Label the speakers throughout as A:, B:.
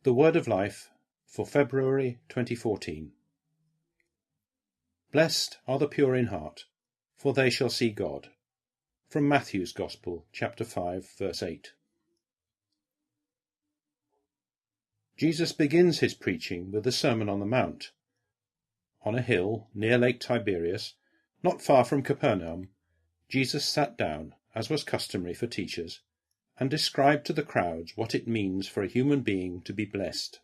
A: The Word of Life for February 2014. Blessed are the pure in heart, for they shall see God. From Matthew's Gospel, chapter 5, verse 8. Jesus begins his preaching with the Sermon on the Mount. On a hill near Lake Tiberias, not far from Capernaum, Jesus sat down, as was customary for teachers, and described to the crowds what it means for a human being to be blessed.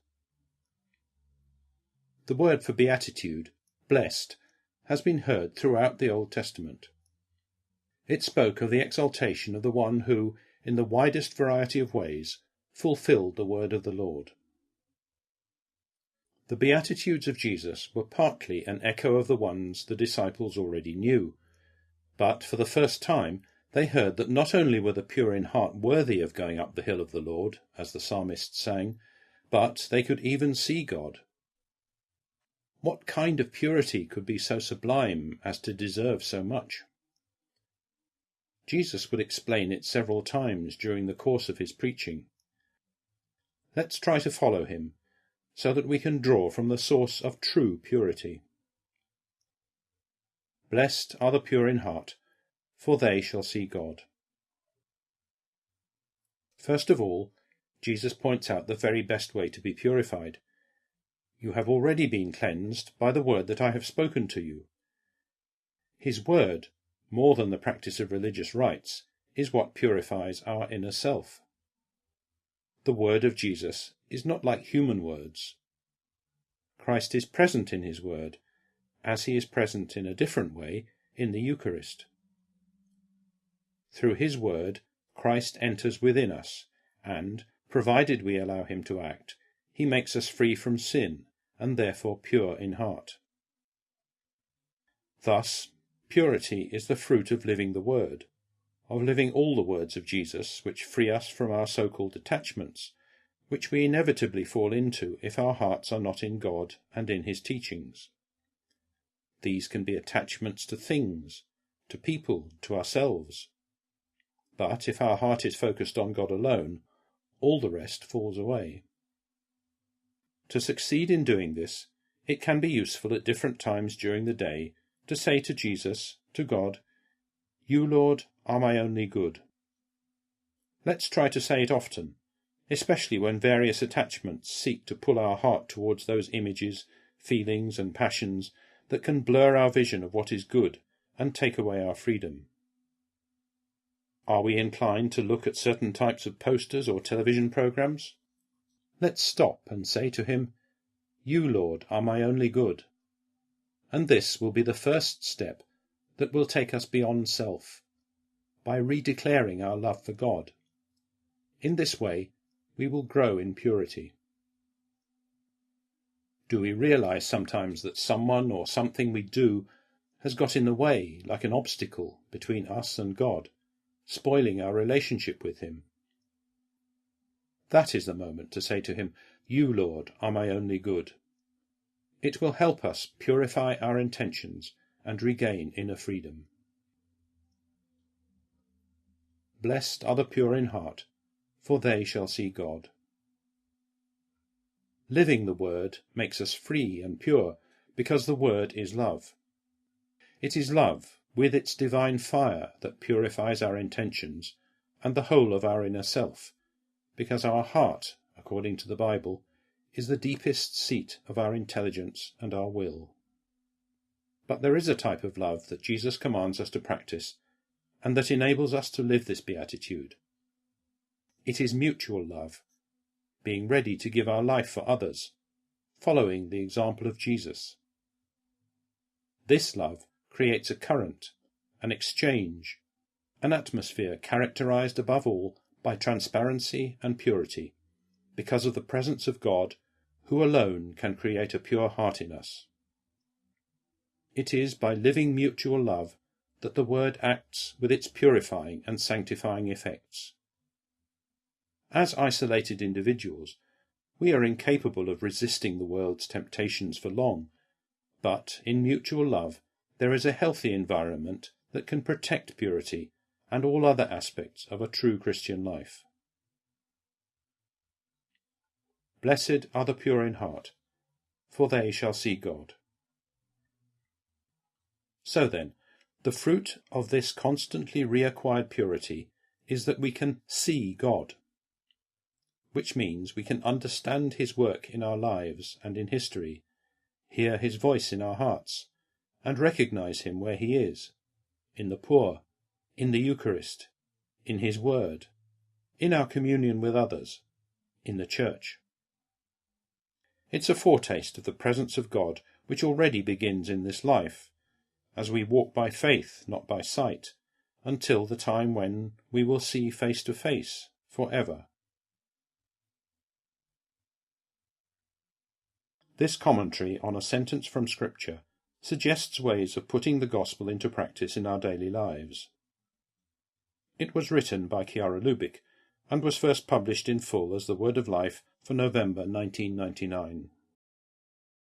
A: The word for beatitude, blessed, has been heard throughout the Old Testament. It spoke of the exaltation of the one who, in the widest variety of ways, fulfilled the word of the Lord. The Beatitudes of Jesus were partly an echo of the ones the disciples already knew, but for the first time they heard that not only were the pure in heart worthy of going up the hill of the Lord, as the psalmist sang, but they could even see God. What kind of purity could be so sublime as to deserve so much? Jesus would explain it several times during the course of his preaching. Let's try to follow him, so that we can draw from the source of true purity. Blessed are the pure in heart, for they shall see God. First of all, Jesus points out the very best way to be purified. You have already been cleansed by the word that I have spoken to you. His word, more than the practice of religious rites, is what purifies our inner self. The word of Jesus is not like human words. Christ is present in his word, as he is present in a different way in the Eucharist. Through his word, Christ enters within us, and, provided we allow him to act, he makes us free from sin, and therefore pure in heart. Thus, purity is the fruit of living the word, of living all the words of Jesus which free us from our so-called attachments, which we inevitably fall into if our hearts are not in God and in his teachings. These can be attachments to things, to people, to ourselves. But if our heart is focused on God alone, all the rest falls away. To succeed in doing this, it can be useful at different times during the day to say to Jesus, to God, "You, Lord, are my only good." Let's try to say it often, especially when various attachments seek to pull our heart towards those images, feelings, and passions that can blur our vision of what is good and take away our freedom. Are we inclined to look at certain types of posters or television programs? Let's stop and say to him, "You, Lord, are my only good." And this will be the first step that will take us beyond self, by redeclaring our love for God. In this way, we will grow in purity. Do we realize sometimes that someone or something we do has got in the way, like an obstacle, between us and God, spoiling our relationship with him? That is the moment to say to him, "You, Lord, are my only good." It will help us purify our intentions and regain inner freedom. Blessed are the pure in heart, for they shall see God. Living the word makes us free and pure, because the word is love. It is love, with its divine fire, that purifies our intentions and the whole of our inner self, because our heart, according to the Bible, is the deepest seat of our intelligence and our will. But there is a type of love that Jesus commands us to practice, and that enables us to live this beatitude. It is mutual love, being ready to give our life for others, following the example of Jesus. This love creates a current, an exchange, an atmosphere characterized above all by transparency and purity, because of the presence of God, who alone can create a pure heart in us. It is by living mutual love that the word acts with its purifying and sanctifying effects. As isolated individuals, we are incapable of resisting the world's temptations for long, but in mutual love there is a healthy environment that can protect purity and all other aspects of a true Christian life. Blessed are the pure in heart, for they shall see God. So then, the fruit of this constantly reacquired purity is that we can see God, which means we can understand his work in our lives and in history, hear his voice in our hearts, and recognize him where he is, in the poor, in the Eucharist, in his word, in our communion with others, in the church. It's a foretaste of the presence of God which already begins in this life, as we walk by faith, not by sight, until the time when we will see face to face forever. This commentary on a sentence from Scripture suggests ways of putting the gospel into practice in our daily lives. It was written by Chiara Lubich and was first published in full as The Word of Life for November 1999.